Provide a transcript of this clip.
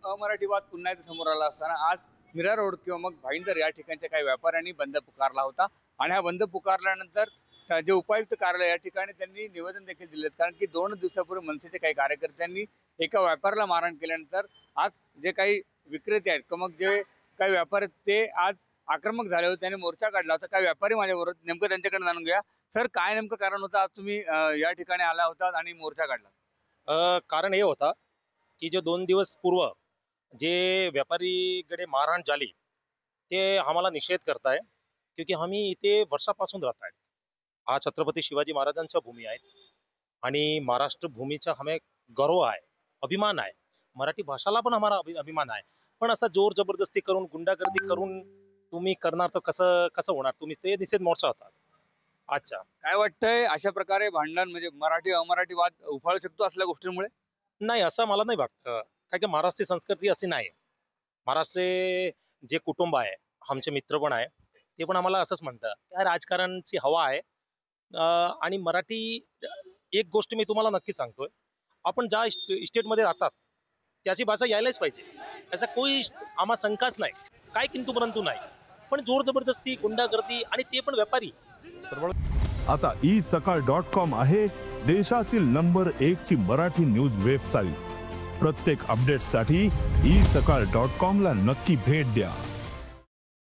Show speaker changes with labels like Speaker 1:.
Speaker 1: अमराठीवाद पुन्हा एकदा समोर आला असताना आज मीरा रोड किंवा मग भाईंदर या ठिकाणच्या काही व्यापाऱ्यांनी बंद पुकारला होता आणि हा बंद पुकारल्यानंतर जे उपायुक्त कार्यालय या ठिकाणी त्यांनी निवेदन देखील दिले, कारण की 2 दिवसापूर्वी मनसेचे काही कार्यकर्त्यांनी एका व्यापाऱ्याला मारहाण केल्यानंतर आज जे काही विक्रेते आहेत किंवा मग जे काही व्यापारी ते आज आक्रमक झाले होते, त्यांनी मोर्चा काढला होता। काही व्यापारी माझ्याबरोबर, नेमकं त्यांच्याकडे जाणून घ्या। सर, काय नेमकं कारण होतं आज तुम्ही या ठिकाणी आला होता आणि मोर्चा काढला?
Speaker 2: कारण हे होता की जो 2 दिवस पूर्व जे व्यापारीकडे मारहाण झाली ते आम्हाला निषेध करताय, क्योंकि आम्ही इथे वर्षापासून राहत आहे। हा छत्रपती शिवाजी महाराजांचा भूमी आहे आणि महाराष्ट्र भूमीचा हमें गर्व आहे, अभिमान आहे। मराठी भाषाला पण हमारा अभिमान आहे। पण असा जोर जबरदस्ती करून, गुंडागर्दी करून तुम्ही करणार तर कसं कसं होणार? तुम्ही ते निषेध मोर्चा होता। अच्छा,
Speaker 1: काय वाटतंय अशा प्रकारे भांडण म्हणजे मराठी अमराठी वाद उफाळू शकतो असल्या गोष्टींमुळे?
Speaker 2: नाही असं मला नाही वाटत, कारण की महाराष्ट्रीय संस्कृती अशी नाही। महाराष्ट्र जे कुटुंब आहे, आमचे मित्र पण आहे, ते पण आम्हाला असंच म्हणतात की राजकारणची हवा आहे। आणि मराठी, एक गोष्ट मी तुम्हाला नक्की सांगतोय, आपण ज्या स्टेटमध्ये राहतात त्याची भाषा यायलाच पाहिजे, त्याचा कोई आम्हा शंकाच नाही, काय किंतु परंतु नाही। पण जोर जबरदस्ती, गुंडागर्दी आणि ते पण व्यापारी।
Speaker 3: आता isakal.com आहे देशातील नंबर 1 ची मराठी न्यूज वेबसाईट। प्रत्येक अपडेटसाठी isakal.com ला नक्की भेट द्या।